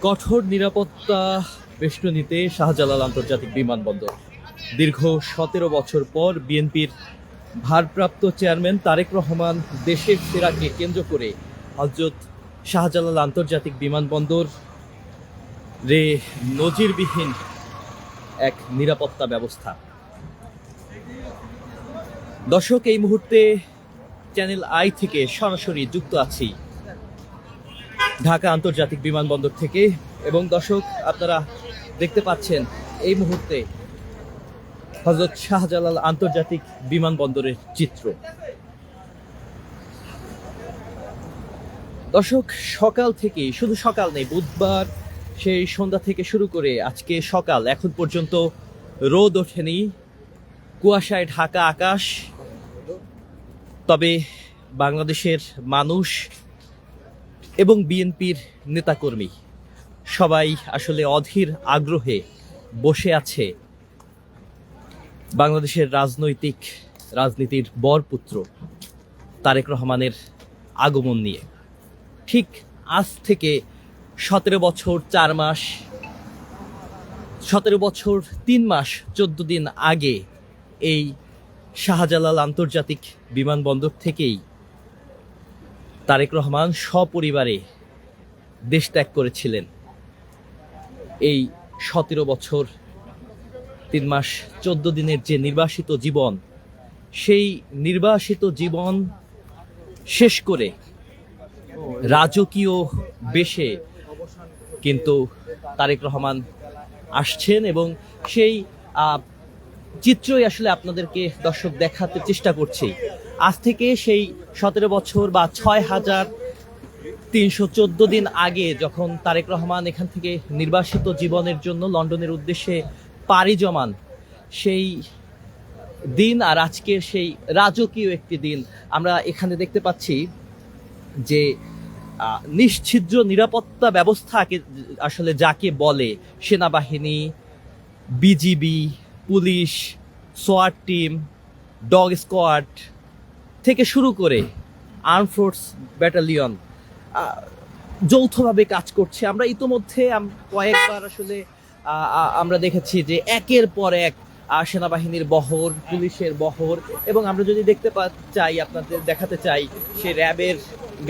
কঠোর নিরাপত্তা বেষ্টনীতে শাহজালাল আন্তর্জাতিক বিমানবন্দর। দীর্ঘ 17 বছর পর বিএনপির ভারপ্রাপ্ত চেয়ারম্যান তারেক রহমান দেশের ফেরাকে কেন্দ্র করে হযরত শাহজালাল আন্তর্জাতিক বিমানবন্দর রে নজিরবিহীন এক নিরাপত্তা ব্যবস্থা। দর্শক, এই মুহূর্তে চ্যানেল আই থেকে সরাসরি যুক্ত আছি ঢাকা আন্তর্জাতিক বিমানবন্দর থেকে। এবং দর্শক, আপনারা দেখতে পাচ্ছেন এই মুহূর্তে হযরত শাহজালাল আন্তর্জাতিক বিমানবন্দরের চিত্র। দর্শক, সকাল থেকে, শুধু সকাল নেই, বুধবার সেই সন্ধ্যা থেকে শুরু করে আজকে সকাল এখন পর্যন্ত রোদ ওঠেনি, কুয়াশায় ঢাকা আকাশ। তবে বাংলাদেশের মানুষ এবং বিএনপির নেতাকর্মী সবাই আসলে অধীর আগ্রহে বসে আছে বাংলাদেশের রাজনীতির বরপুত্র তারেক রহমানের আগমন নিয়ে। ঠিক আজ থেকে 17 বছর 4 মাস, 17 বছর 3 মাস 14 দিন আগে এই শাহজালাল আন্তর্জাতিক বিমানবন্দর থেকেই তারেক রহমান সপরিবারে দেশ ত্যাগ করেছিলেন। এই 17 বছর 3 মাস 14 দিনের যে নির্বাসিত জীবন, সেই নির্বাসিত জীবন শেষ করে রাজকীয় বেশে কিন্তু তারেক রহমান আসছেন এবং সেই চিত্রই আসলে আপনাদেরকে দর্শক দেখাতে চেষ্টা করছি। আজ থেকে সেই 17 বছর বা 6314 দিন আগে যখন তারেক রহমান এখান থেকে নির্বাসিত জীবনের জন্য লন্ডনের উদ্দেশ্যে পাড়ি জমান, সেই দিন আর আজকের সেই রাজকীয় একটি দিন আমরা এখানে দেখতে পাচ্ছি যে নিশ্ছিদ্র নিরাপত্তা ব্যবস্থাকে আসলে যাকে বলে, সেনাবাহিনী, বিজিবি, পুলিশ, সোয়াট টিম, ডগ স্কোয়াড থেকে শুরু করে আর্ম ফোর্স ব্যাটালিয়ন যৌথভাবে কাজ করছে। আমরা ইতোমধ্যে কয়েকবার আসলে আমরা দেখেছি যে একের পর এক সেনাবাহিনীর বহর, পুলিশের বহর, এবং আমরা যদি আপনাদের দেখাতে চাই সে র্যাবের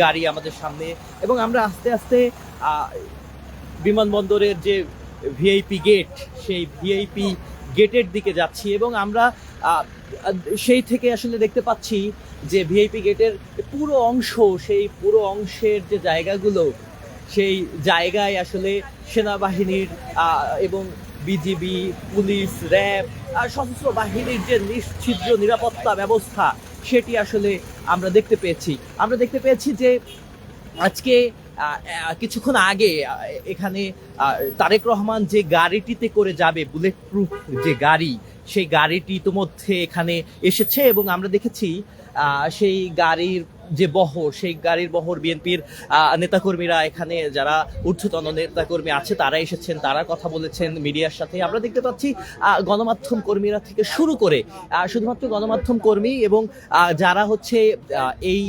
গাড়ি আমাদের সামনে। এবং আমরা আস্তে আস্তে বিমানবন্দরের যে ভিআইপি গেট, সেই ভিআইপি গেটের দিকে যাচ্ছি এবং আমরা সেই থেকে আসলে দেখতে পাচ্ছি যে ভিআইপি গেটের সেই পুরো অংশের যে জায়গাগুলো, সেই জায়গায় আসলে সেনাবাহিনীর এবং বিজিবি, পুলিশ, র্যাব আর সশস্ত্র বাহিনীর যে নিশ্ছিদ্র নিরাপত্তা ব্যবস্থা, সেটি আসলে আমরা দেখতে পেয়েছি যে আজকে কিছুক্ষণ আগে এখানে তারেক রহমান যে গাড়িটিতে করে যাবে, বুলেট প্রুফ যে গাড়ি, সেই গাড়িটি ইতিমধ্যে এখানে এসেছে এবং আমরা দেখেছি সেই গাড়ির যে বহর, সেই গাড়ির বহর বিএনপির নেতাকর্মীরা, এখানে যারা ঊর্ধ্বতন নেতাকর্মী আছে তারা এসেছেন, তারা কথা বলেছেন মিডিয়ার সাথে। আমরা দেখতে পাচ্ছি গণমাধ্যম কর্মীরা থেকে শুরু করে শুধুমাত্র গণমাধ্যম কর্মী এবং যারা হচ্ছে এই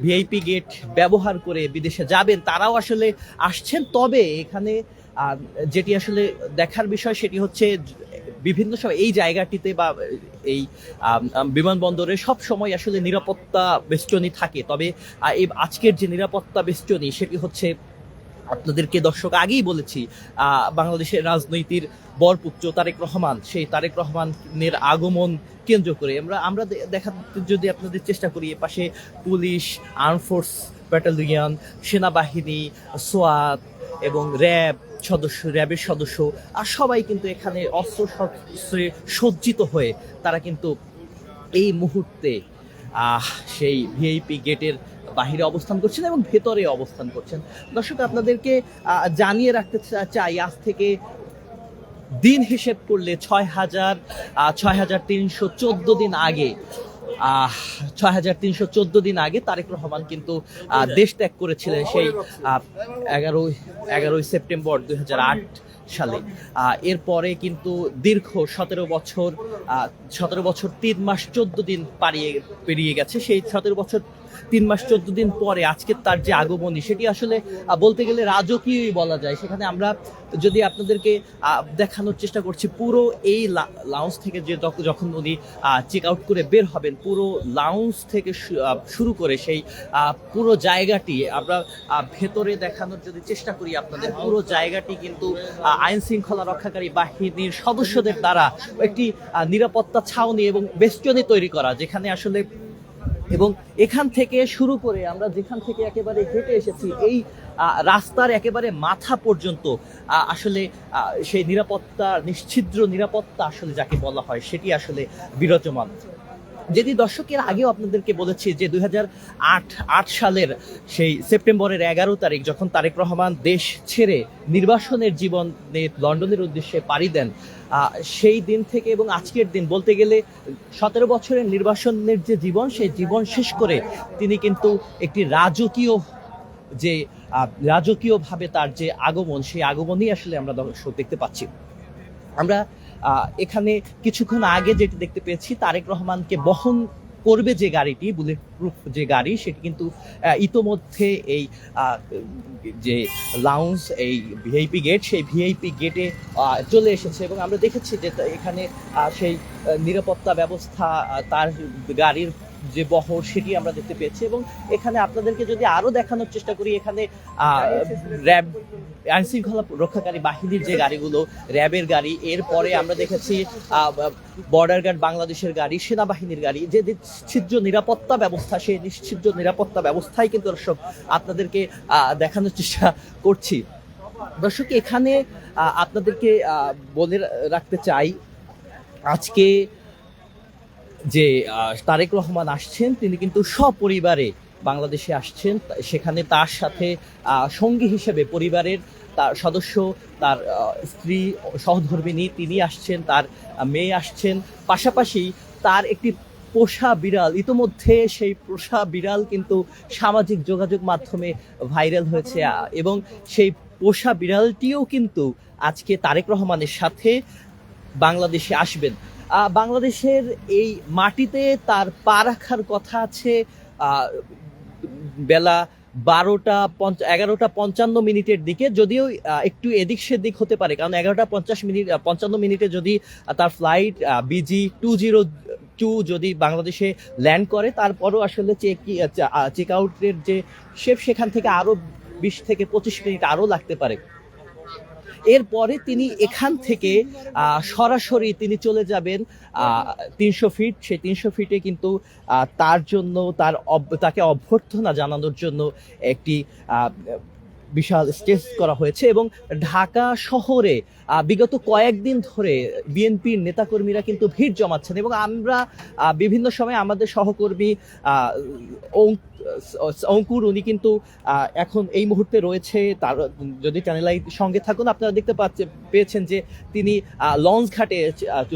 ভিআইপি গেট ব্যবহার করে বিদেশে যাবেন, তারাও আসলে আসছেন। তবে এখানে যেটি আসলে দেখার বিষয় সেটি হচ্ছে বিভিন্ন সময় এই জায়গাটিতে বা এই বিমানবন্দরে সব সময় আসলে নিরাপত্তা বেষ্টনী থাকে। তবে আজকের যে নিরাপত্তা বেষ্টনী সেটি হচ্ছে, আপনাদেরকে দর্শক আগেই বলেছি, বাংলাদেশের রাজনীতির বরপুত্র তারেক রহমান, সেই তারেক রহমানের আগমন কেন্দ্র করে আমরা দেখাতে যদি আপনাদের চেষ্টা করি, পাশে পুলিশ, আর্ম ফোর্স ব্যাটালিয়ন, সেনাবাহিনী, সোয়াত এবং র্যাবের সদস্য আর সবাই কিন্তু এখানে অস্ত্রে সজ্জিত হয়ে তারা কিন্তু এই মুহূর্তে সেই ভিআইপি গেটের বাহিরে অবস্থান করছেন এবং ভেতরে অবস্থান করছেন। দর্শক, আপনাদেরকে জানিয়ে রাখতে চাই, আজ থেকে দিন হিসেব করলে 6314 দিন আগে 6314 দিন আগে তারেক রহমান কিন্তু দেশ ত্যাগ করেছিলেন। সেই 11ই সেপ্টেম্বর 2008 সালে। এরপরে কিন্তু দীর্ঘ 17 বছর 3 মাস 14 দিন পেরিয়ে গেছে। সেই 17 বছর 3 মাস 14 দিন পরে আজকে তার যে আগমনী, সেটি আসলে বলতে গেলে রাজকীয়ই বলা যায়। সেখানে আমরা যদি আপনাদেরকে দেখানোর চেষ্টা করছি, পুরো এই লাউঞ্জ থেকে যখন উনি চেক আউট করে বের হবেন, পুরো লাউঞ্জ থেকে শুরু করে সেই পুরো জায়গাটি আমরা ভেতরে দেখানোর যদি চেষ্টা করি আপনাদের, পুরো জায়গাটি কিন্তু আইন শৃঙ্খলা রক্ষাকারী বাহিনীর সদস্যদের দ্বারা একটি নিরাপত্তা ছাউনি এবং বেষ্টনী তৈরি করা, যেখানে আসলে এবং এখান থেকে শুরু করে আমরা যেখান থেকে একেবারে হেঁটে এসেছি এই রাস্তার একেবারে মাথা পর্যন্ত আসলে সেই নিশ্ছিদ্র নিরাপত্তা আসলে যাকে বলা হয় সেটি আসলে বিরাজমান। যেটি দর্শকের আগেও আপনাদেরকে বলেছি যে 2008 সালের সেই সেপ্টেম্বরের 11 তারিখ যখন তারেক রহমান দেশ ছেড়ে নির্বাসনের জীবনে লন্ডনের উদ্দেশ্যে পাড়ি দেন, সেই দিন থেকে এবং আজকের দিন বলতে গেলে 17 বছরের নির্বাসনের যে জীবন, সেই জীবন শেষ করে তিনি কিন্তু একটি রাজকীয়ভাবে তার যে আগমন, সেই আগমনই আসলে আমরা দর্শক দেখতে পাচ্ছি। আমরা এখানে কিছুক্ষণ আগে যেটি দেখতে পেয়েছি, তারেক রহমানকে বহন করবে যে গাড়িটি, বুলেট প্রুফ যে গাড়ি, সেটি কিন্তু ইতোমধ্যে এই যে লাউঞ্জ, এই ভিআইপি গেট, সেই ভিআইপি গেটে চলে এসেছে এবং আমরা দেখেছি যে এখানে সেই নিরাপত্তা ব্যবস্থা, তার গাড়ির যে বহর, সেটি আমরা দেখতে পেয়েছি। এবং এখানে আপনাদেরকে যদি আরো দেখানোর চেষ্টা করি, এখানে র্যাব আইন শৃঙ্খলা রক্ষাকারী বাহিনীর যে গাড়িগুলো, র্যাবের গাড়ি, এরপরে আমরা দেখেছি বর্ডার গার্ড বাংলাদেশের গাড়ি, সেনাবাহিনীর গাড়ি, যে নিশ্চিদ্র নিরাপত্তা ব্যবস্থা, সেই নিশ্চিদ্র নিরাপত্তা ব্যবস্থাই কিন্তু দর্শক আপনাদেরকে দেখানোর চেষ্টা করছি। দর্শক, এখানে আপনাদেরকে বলে রাখতে চাই, আজকে যে তারেক রহমান আসছেন, তিনি কিন্তু সপরিবারে বাংলাদেশে আসছেন। সেখানে তার সাথে সঙ্গী হিসেবে পরিবারের তার সদস্য, তার স্ত্রী, সহধর্মিণী তিনি আসছেন, তার মেয়ে আসছেন, পাশাপাশি তার একটি পোষা বিড়াল। ইতোমধ্যে সেই পোষা বিড়াল কিন্তু সামাজিক যোগাযোগ মাধ্যমে ভাইরাল হয়েছে এবং সেই পোষা বিড়ালটিও কিন্তু আজকে তারেক রহমানের সাথে বাংলাদেশে আসবেন। বাংলাদেশের এই মাটিতে তার পা রাখার কথা আছে বেলা 11:55 দিকে, যদিও একটু এদিক সেদিক হতে পারে, কারণ 11:55 যদি তার ফ্লাইট BG202 যদি বাংলাদেশে ল্যান্ড করে, তারপরও আসলে চেক আউটের যে সেখান থেকে আরো 20 থেকে 25 মিনিট আরো লাগতে পারে। এরপরে তিনি এখান থেকে সরাসরি তিনি চলে যাবেন 300 ফিট। সেই 300 ফিটে কিন্তু তার জন্য তাকে অভ্যর্থনা জানানোর জন্য একটি বিশাল স্টেজ করা হয়েছে এবং ঢাকা শহরে বিগত কয়েকদিন ধরে বিএনপির নেতাকর্মীরা কিন্তু ভিড় জমাচ্ছেন এবং আমরা বিভিন্ন সময় আমাদের সহকর্মী অঙ্কুর, উনি কিন্তু এখন এই মুহূর্তে রয়েছে, তার যদি চ্যানেল আই সঙ্গে থাকুন আপনারা দেখতে পেয়েছেন যে তিনি লঞ্চ ঘাটে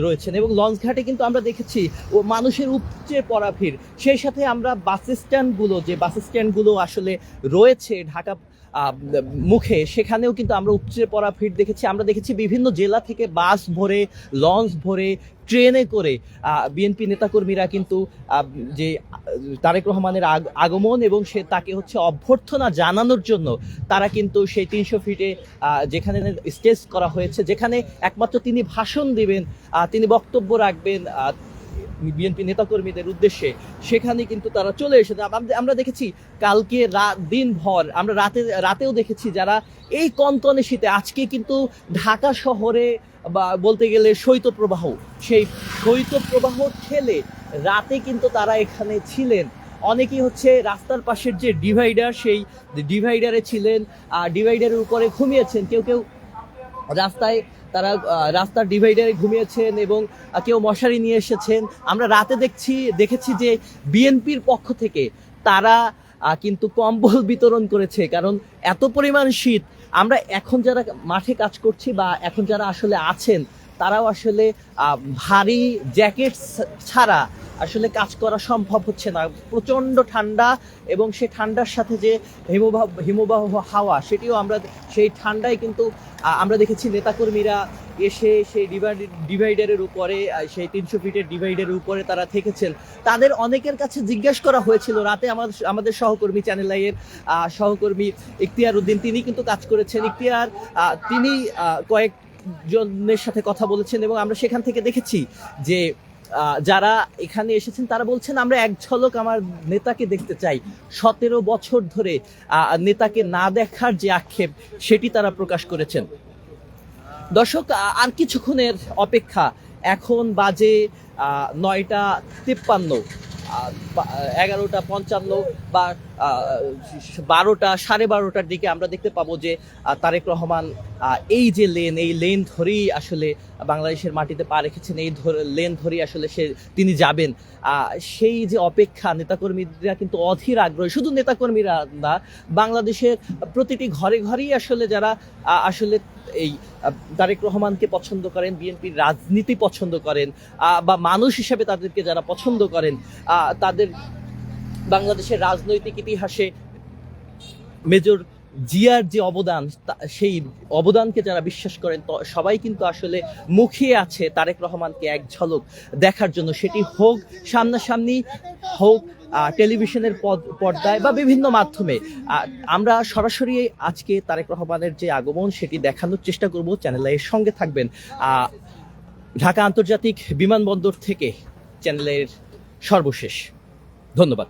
রয়েছেন এবং লঞ্চ ঘাটে কিন্তু আমরা দেখেছি ও মানুষের উপচে পড়া ভিড়। সেই সাথে আমরা বাস স্ট্যান্ডগুলো আসলে রয়েছে ঢাকা মুখে, সেখানেও কিন্তু আমরা উপচে পড়া ভিড় দেখেছি। আমরা দেখেছি বিভিন্ন জেলা থেকে বাস ভরে, লঞ্চ ভরে, ট্রেনে করে বিএনপি নেতাকর্মীরা কিন্তু যে তারেক রহমানের আগমন এবং তাকে অভ্যর্থনা জানানোর জন্য তারা কিন্তু সেই 300 ফিটে যেখানে স্টেজ করা হয়েছে, যেখানে একমাত্র তিনি ভাষণ দিবেন, তিনি বক্তব্য রাখবেন বিএনপি নেতাকর্মীদের উদ্দেশ্যে, সেখানে কিন্তু তারা চলে এসেছে। আমরা দেখেছি কালকে দিনভর, আমরা রাতেও দেখেছি যারা এই কনকনে শীতে, আজকে কিন্তু ঢাকা শহরে বা বলতে গেলে শৈত্যপ্রবাহ, সেই শৈত্যপ্রবাহ ঠেলে রাতে কিন্তু তারা এখানে ছিলেন। অনেকেই রাস্তার পাশের যে ডিভাইডার, সেই ডিভাইডারে ছিলেন, ডিভাইডারের উপরে ঘুমিয়েছেন, কেউ রাস্তায় তারা রাস্তার ডিভাইডারে ঘুমিয়েছেন এবং কেউ মশারি নিয়ে এসেছেন। আমরা রাতে দেখেছি যে বিএনপির পক্ষ থেকে তারা কিন্তু কম্বল বিতরণ করেছে, কারণ এত পরিমাণ শীত। আমরা এখন যারা মাঠে কাজ করছি বা এখন যারা আসলে আছেন, তারাও আসলে ভারী জ্যাকেট ছাড়া আসলে কাজ করা সম্ভব হচ্ছে না। প্রচণ্ড ঠান্ডা এবং সেই ঠান্ডার সাথে যে হিমবাহ হাওয়া, সেটিও আমরা সেই ঠান্ডায় কিন্তু আমরা দেখেছি নেতাকর্মীরা এসে সেই ডিভাইডারের উপরে, সেই 300 ফিটের ডিভাইডারের উপরে তারা থেকেছেন। তাদের অনেকের কাছে জিজ্ঞেস করা হয়েছিল রাতে। আমাদের সহকর্মী চ্যানেল আইয়ের সহকর্মী ইখতিয়ার উদ্দিন, তিনি কিন্তু কাজ করেছেন। ইখতিয়ার তিনি কয়েকজনের সাথে কথা বলেছেন এবং আমরা সেখান থেকে দেখেছি যে যারা এখানে এসেছেন তারা বলছেন আমরা এক ঝলক আমার নেতাকে দেখতে চাই। 17 বছর ধরে নেতাকে না দেখার যে আক্ষেপ, সেটি তারা প্রকাশ করেছেন। দর্শক, আর কিছুক্ষণের অপেক্ষা। এখন বাজে 9:53, 11:55 বা 12টা, 12:30টার দিকে আমরা দেখতে পাবো যে তারেক রহমান এই যে এই লেন ধরেই আসলে বাংলাদেশের মাটিতে পা রেখেছেন, এই লেন ধরেই আসলে তিনি যাবেন। সেই যে অপেক্ষা, নেতাকর্মীরা কিন্তু অধীর আগ্রহী। শুধু নেতাকর্মীরা না, বাংলাদেশের প্রতিটি ঘরে ঘরেই আসলে যারা আসলে এই তারেক রহমানকে পছন্দ করেন, বিএনপির রাজনীতি পছন্দ করেন, বা মানুষ হিসেবে তাদেরকে যারা পছন্দ করেন, তাদের বাংলাদেশের রাজনৈতিক ইতিহাসে মেজর জিয়ার যে অবদান, সেই অবদানকে যারা বিশ্বাস করেন, সবাই কিন্তু আসলে মুখিয়ে আছে তারেক রহমানকে এক ঝলক দেখার জন্য। সেটি হোক সামনাসামনি, হোক টেলিভিশনের পর্দায় বা বিভিন্ন মাধ্যমে। আমরা সরাসরি আজকে তারেক রহমানের যে আগমন, সেটি দেখানোর চেষ্টা করব। চ্যানেলের সঙ্গে থাকবেন। ঢাকা আন্তর্জাতিক বিমানবন্দর থেকে চ্যানেলের সর্বশেষ। ধন্যবাদ।